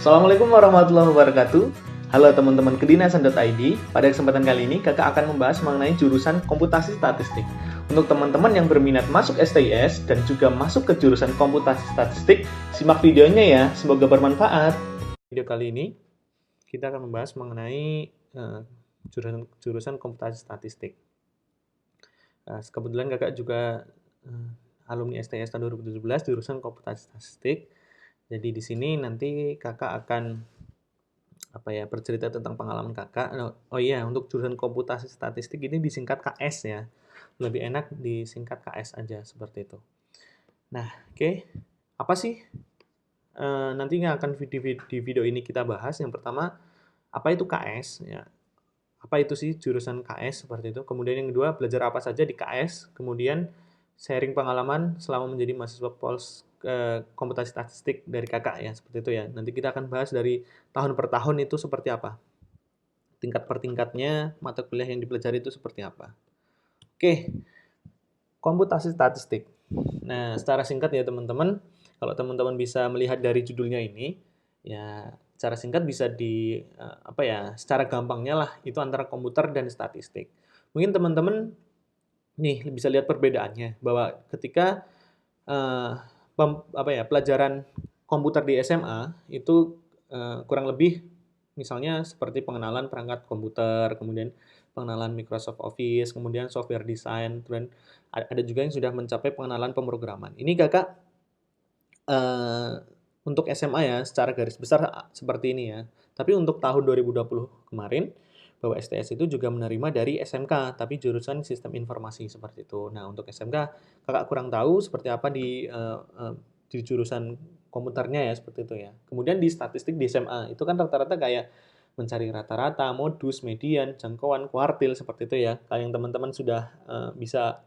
Assalamualaikum warahmatullahi wabarakatuh. Halo teman-teman kedinasan.id. Pada kesempatan kali ini kakak akan membahas mengenai jurusan komputasi statistik. Untuk teman-teman yang berminat masuk STIS dan juga masuk ke jurusan komputasi statistik, simak videonya ya, semoga bermanfaat. Video kali ini kita akan membahas mengenai jurusan komputasi statistik. Kebetulan kakak juga alumni STIS tahun 2017 jurusan komputasi statistik. Jadi di sini nanti kakak akan bercerita tentang pengalaman kakak. Oh iya, untuk jurusan komputasi statistik ini disingkat KS ya. Lebih enak disingkat KS aja seperti itu. Nah, oke. Apa sih nanti yang akan di video ini kita bahas? Yang pertama, apa itu KS ya? Apa itu sih jurusan KS seperti itu? Kemudian yang kedua, belajar apa saja di KS? Kemudian sharing pengalaman selama menjadi mahasiswa komputasi statistik dari kakak ya, seperti itu ya. Nanti kita akan bahas dari tahun per tahun itu seperti apa. Tingkat per tingkatnya, mata kuliah yang dipelajari itu seperti apa. Oke, komputasi statistik. Nah, secara singkat ya teman-teman, kalau teman-teman bisa melihat dari judulnya ini, ya secara singkat bisa secara gampangnya lah, itu antara komputer dan statistik. Mungkin teman-teman nih bisa lihat perbedaannya, bahwa ketika pelajaran komputer di SMA itu kurang lebih misalnya seperti pengenalan perangkat komputer, kemudian pengenalan Microsoft Office, kemudian software design, dan ada juga yang sudah mencapai pengenalan pemrograman. Ini kakak untuk SMA ya secara garis besar seperti ini ya. Tapi untuk tahun 2020 kemarin bahwa STS itu juga menerima dari SMK, tapi jurusan sistem informasi seperti itu. Nah, untuk SMK kakak kurang tahu seperti apa di jurusan komputernya ya, seperti itu ya. Kemudian di statistik di SMA, itu kan rata-rata kayak mencari rata-rata, modus, median, jangkauan, kuartil, seperti itu ya. Kayak yang teman-teman sudah bisa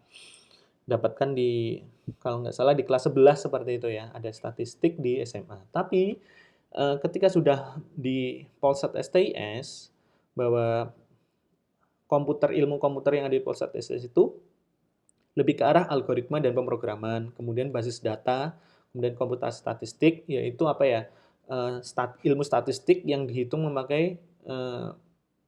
dapatkan di, kalau nggak salah di kelas 11 seperti itu ya, ada statistik di SMA. Tapi ketika sudah di Polsat STIS, bahwa ilmu komputer yang ada di Polsat STIS itu lebih ke arah algoritma dan pemrograman, kemudian basis data, kemudian komputasi statistik, yaitu ilmu statistik yang dihitung memakai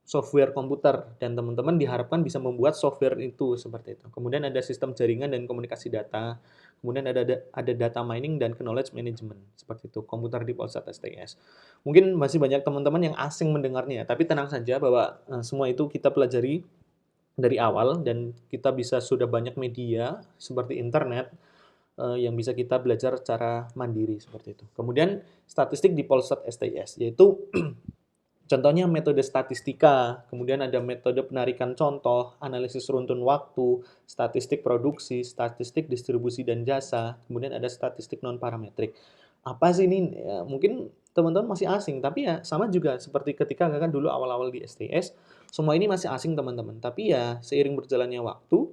software komputer, dan teman-teman diharapkan bisa membuat software itu seperti itu. Kemudian ada sistem jaringan dan komunikasi data, kemudian ada data mining dan knowledge management seperti itu, komputer di Polsat STIS. Mungkin masih banyak teman-teman yang asing mendengarnya, tapi tenang saja bahwa semua itu kita pelajari dari awal, dan kita sudah banyak media seperti internet yang bisa kita belajar secara mandiri seperti itu. Kemudian statistik di Polsat STIS, yaitu contohnya metode statistika, kemudian ada metode penarikan contoh, analisis runtun waktu, statistik produksi, statistik distribusi dan jasa, kemudian ada statistik non-parametrik. Apa sih ini? Ya, mungkin teman-teman masih asing, tapi ya sama juga seperti ketika kan dulu awal-awal di STS, semua ini masih asing teman-teman. Tapi ya seiring berjalannya waktu,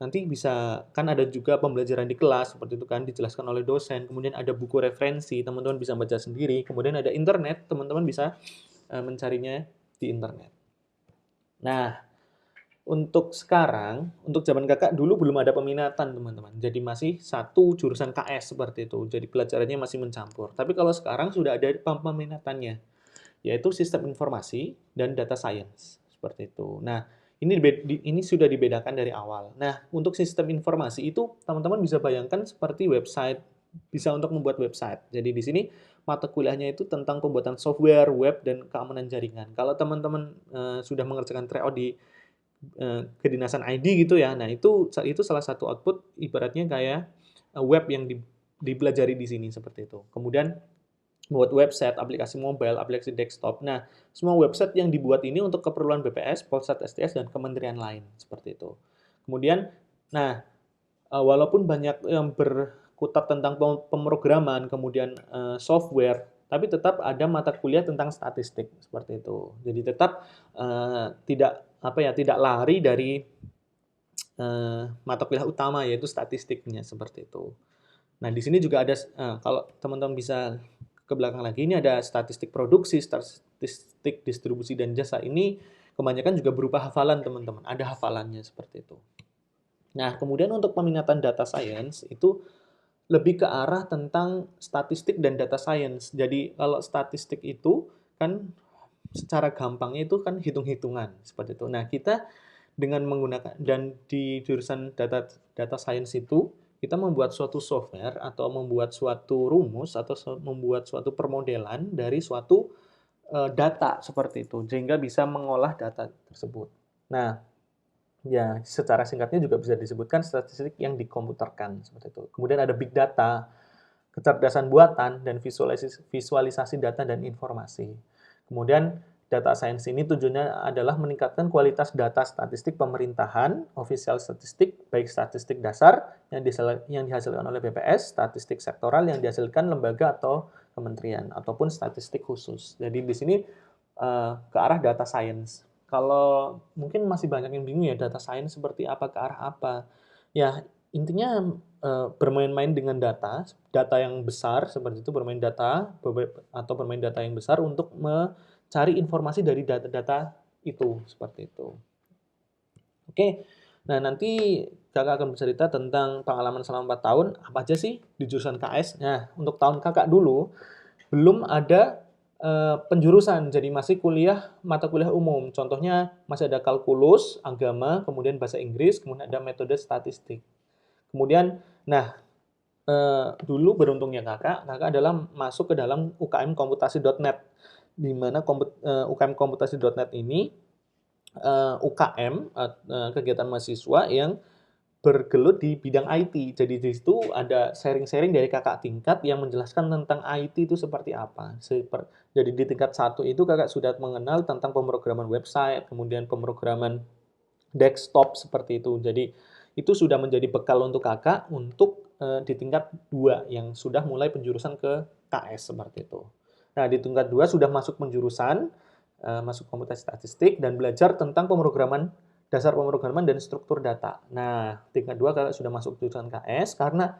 nanti bisa, kan ada juga pembelajaran di kelas, seperti itu kan, dijelaskan oleh dosen, kemudian ada buku referensi, teman-teman bisa baca sendiri, kemudian ada internet, teman-teman bisa mencarinya di internet. Nah, untuk sekarang, untuk zaman kakak dulu belum ada peminatan teman-teman. Jadi masih satu jurusan KS seperti itu. Jadi pelajarannya masih mencampur. Tapi kalau sekarang sudah ada peminatannya, yaitu sistem informasi dan data science seperti itu. Nah, ini sudah dibedakan dari awal. Nah, untuk sistem informasi itu teman-teman bisa bayangkan seperti website, bisa untuk membuat website. Jadi di sini mata kuliahnya itu tentang pembuatan software, web, dan keamanan jaringan. Kalau teman-teman sudah mengerjakan tryout di kedinasan ID gitu ya, nah itu salah satu output ibaratnya kayak web yang dipelajari di sini seperti itu. Kemudian buat website, aplikasi mobile, aplikasi desktop. Nah, semua website yang dibuat ini untuk keperluan BPS, Polsat STS, dan kementerian lain seperti itu. Kemudian, nah walaupun banyak yang berkutat tentang pemrograman, kemudian software, tapi tetap ada mata kuliah tentang statistik seperti itu. Jadi tetap tidak lari dari mata kuliah utama, yaitu statistiknya seperti itu. Nah, di sini juga ada kalau teman-teman bisa ke belakang lagi, ini ada statistik produksi, statistik distribusi dan jasa. Ini kebanyakan juga berupa hafalan teman-teman. Ada hafalannya seperti itu. Nah, kemudian untuk peminatan data science itu lebih ke arah tentang statistik dan data science. Jadi kalau statistik itu kan secara gampangnya itu kan hitung-hitungan seperti itu. Nah, kita dengan menggunakan dan di jurusan data science itu kita membuat suatu software atau membuat suatu rumus atau membuat suatu permodelan dari suatu data seperti itu sehingga bisa mengolah data tersebut. Nah, ya secara singkatnya juga bisa disebutkan statistik yang dikomputerkan seperti itu. Kemudian ada big data, kecerdasan buatan, dan visualisasi data dan informasi. Kemudian data science ini tujuannya adalah meningkatkan kualitas data statistik pemerintahan, official statistik, baik statistik dasar yang dihasilkan oleh BPS, statistik sektoral yang dihasilkan lembaga atau kementerian, ataupun statistik khusus. Jadi di sini ke arah data science. Kalau mungkin masih banyak yang bingung ya data science seperti apa, ke arah apa. Ya intinya bermain-main dengan data, data yang besar seperti itu, bermain data atau bermain data yang besar untuk mencari informasi dari data-data itu seperti itu. Oke, nah nanti kakak akan bercerita tentang pengalaman selama 4 tahun, apa aja sih di jurusan KS. Nah, untuk tahun kakak dulu, belum ada penjurusan, jadi masih mata kuliah umum. Contohnya masih ada kalkulus, agama, kemudian bahasa Inggris, kemudian ada metode statistik. Kemudian, nah dulu beruntungnya kakak adalah masuk ke dalam UKM komputasi.net, di mana UKM komputasi.net ini UKM kegiatan mahasiswa yang bergelut di bidang IT. Jadi di situ ada sharing-sharing dari kakak tingkat yang menjelaskan tentang IT itu seperti apa. Jadi di tingkat 1 itu kakak sudah mengenal tentang pemrograman website, kemudian pemrograman desktop seperti itu. Jadi itu sudah menjadi bekal untuk kakak untuk di tingkat 2 yang sudah mulai penjurusan ke KS seperti itu. Nah, di tingkat 2 sudah masuk penjurusan, masuk komputasi statistik dan belajar tentang dasar pemrograman dan struktur data. Nah, tingkat 2 kakak sudah masuk jurusan KS karena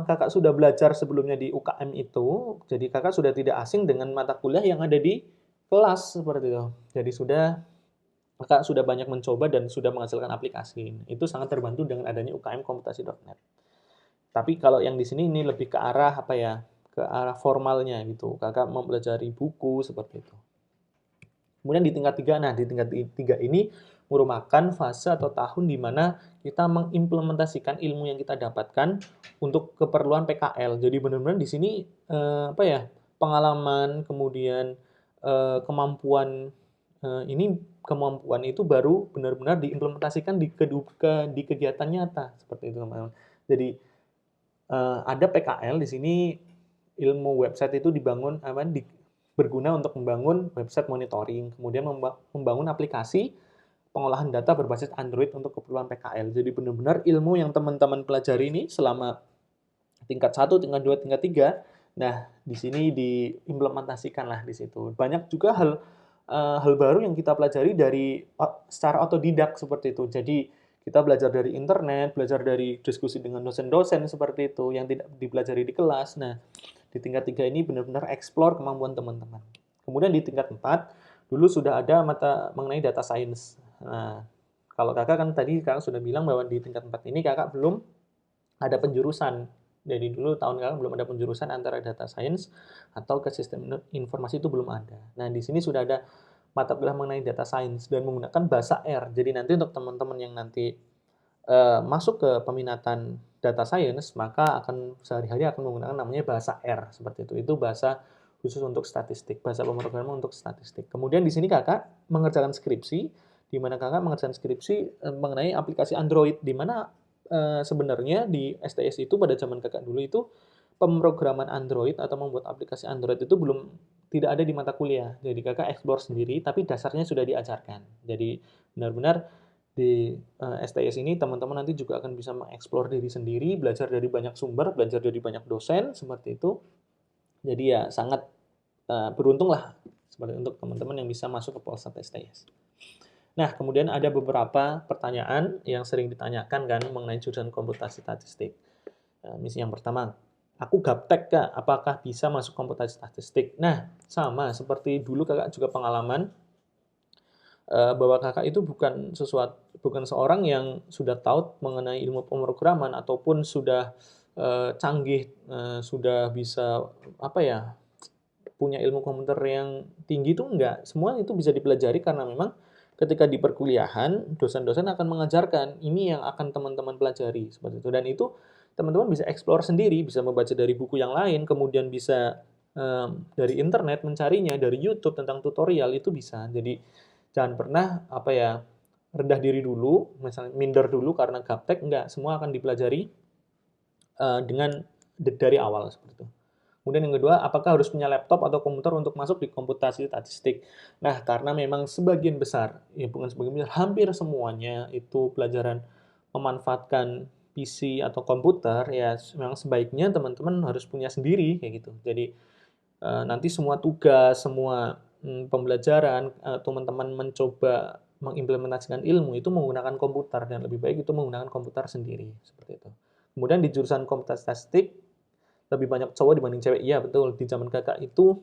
kakak sudah belajar sebelumnya di UKM itu, jadi kakak sudah tidak asing dengan mata kuliah yang ada di kelas seperti itu. Jadi kakak sudah banyak mencoba dan sudah menghasilkan aplikasi. Itu sangat terbantu dengan adanya UKM komputasi.net. Tapi kalau yang di sini ini lebih ke arah apa ya? Ke arah formalnya gitu. Kakak mempelajari buku seperti itu. Kemudian di tingkat 3, nah di tingkat 3 ini merupakan fase atau tahun di mana kita mengimplementasikan ilmu yang kita dapatkan untuk keperluan PKL. Jadi benar-benar di sini apa ya? Pengalaman, kemudian kemampuan kemampuan itu baru benar-benar diimplementasikan di kegiatan nyata seperti itu teman-teman. Jadi ada PKL di sini, ilmu website itu dibangun berguna untuk membangun website monitoring, kemudian membangun aplikasi pengolahan data berbasis Android untuk keperluan PKL. Jadi benar-benar ilmu yang teman-teman pelajari ini selama tingkat 1, tingkat 2, tingkat 3, nah di sini diimplementasikan lah di situ. Banyak juga hal baru yang kita pelajari secara otodidak seperti itu. Jadi kita belajar dari internet, belajar dari diskusi dengan dosen-dosen seperti itu yang tidak dipelajari di kelas. Nah, di tingkat 3 ini benar-benar explore kemampuan teman-teman. Kemudian di tingkat 4, dulu sudah ada mata mengenai data science. Nah, kalau kakak kan tadi kakak sudah bilang bahwa di tingkat 4 ini kakak belum ada penjurusan. Jadi dulu tahun kakak belum ada penjurusan antara data science atau ke sistem informasi itu belum ada. Nah, di sini sudah ada mata kuliah mengenai data science dan menggunakan bahasa R. Jadi nanti untuk teman-teman yang nanti masuk ke peminatan data science, maka sehari-hari akan menggunakan namanya bahasa R seperti itu. Itu bahasa khusus untuk statistik, bahasa pemrograman untuk statistik. Kemudian di sini kakak mengerjakan skripsi, di mana kakak mengerjakan skripsi mengenai aplikasi Android, di mana sebenarnya di STS itu pada zaman kakak dulu itu pemrograman Android atau membuat aplikasi Android itu tidak ada di mata kuliah. Jadi kakak explore sendiri, tapi dasarnya sudah diajarkan. Jadi benar-benar di STS ini teman-teman nanti juga akan bisa mengeksplor diri sendiri, belajar dari banyak sumber, belajar dari banyak dosen, seperti itu. Jadi ya sangat beruntung lah seperti untuk teman-teman yang bisa masuk ke Polsat STS. Nah, kemudian ada beberapa pertanyaan yang sering ditanyakan kan mengenai jurusan komputasi statistik. Misi yang pertama, aku gaptek Kak, apakah bisa masuk komputasi statistik? Nah, sama seperti dulu kakak juga pengalaman bahwa kakak itu bukan seorang yang sudah tahu mengenai ilmu pemrograman ataupun sudah canggih, sudah bisa, apa ya, punya ilmu komputer yang tinggi itu enggak. Semua itu bisa dipelajari karena memang ketika di perkuliahan, dosen-dosen akan mengajarkan, ini yang akan teman-teman pelajari, seperti itu. Dan itu teman-teman bisa explore sendiri, bisa membaca dari buku yang lain, kemudian bisa dari internet mencarinya, dari YouTube tentang tutorial, itu bisa. Jadi jangan pernah, apa ya, rendah diri dulu, misalnya minder dulu karena gaptek, enggak. Semua akan dipelajari dengan dari awal, seperti itu. Kemudian yang kedua, apakah harus punya laptop atau komputer untuk masuk di komputasi statistik? Nah, karena memang sebagian besar, ya bukan sebagian besar, hampir semuanya itu pelajaran memanfaatkan PC atau komputer, ya memang sebaiknya teman-teman harus punya sendiri, kayak gitu. Jadi, nanti semua tugas, semua pembelajaran, teman-teman mencoba mengimplementasikan ilmu itu menggunakan komputer, dan lebih baik itu menggunakan komputer sendiri, seperti itu. Kemudian di jurusan komputer statistik, lebih banyak cowok dibanding cewek. Iya, betul. Di zaman kakak itu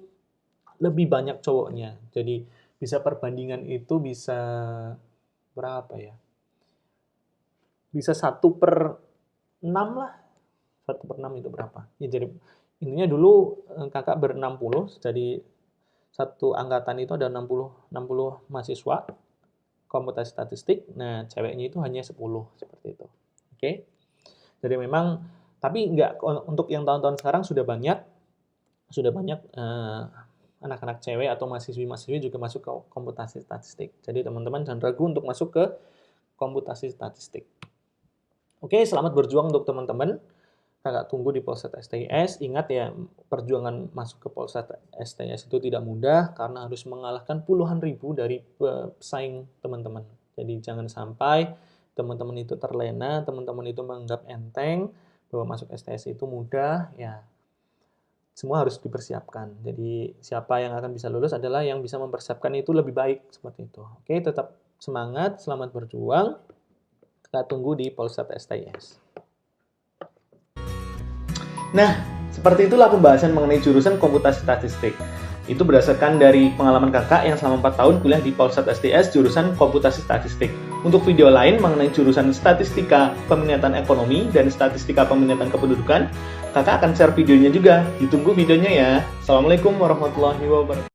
lebih banyak cowoknya. Jadi bisa perbandingan itu bisa berapa ya? Bisa 1/6 lah. 1/6 itu berapa? Ya, jadi intinya dulu kakak ber-60, jadi satu angkatan itu ada 60 mahasiswa komputer statistik. Nah, ceweknya itu hanya 10, seperti itu. Oke? Jadi memang, tapi enggak, untuk yang tahun-tahun sekarang sudah banyak anak-anak cewek atau mahasiswi-mahasiswi juga masuk ke komputasi statistik. Jadi teman-teman jangan ragu untuk masuk ke komputasi statistik. Oke, selamat berjuang untuk teman-teman. Kakak tunggu di Polsat STIS. Ingat ya, perjuangan masuk ke Polsat STIS itu tidak mudah karena harus mengalahkan puluhan ribu dari pesaing teman-teman. Jadi jangan sampai teman-teman itu terlena, teman-teman itu menganggap enteng bahwa masuk STIS itu mudah, ya semua harus dipersiapkan. Jadi siapa yang akan bisa lulus adalah yang bisa mempersiapkan itu lebih baik, seperti itu. Oke, tetap semangat, selamat berjuang. Kita tunggu di Polsat STIS. Nah, seperti itulah pembahasan mengenai jurusan komputasi statistik. Itu berdasarkan dari pengalaman kakak yang selama 4 tahun kuliah di Polsat STIS jurusan komputasi statistik. Untuk video lain mengenai jurusan statistika peminatan ekonomi dan statistika peminatan kependudukan, kakak akan share videonya juga. Ditunggu videonya ya. Assalamualaikum warahmatullahi wabarakatuh.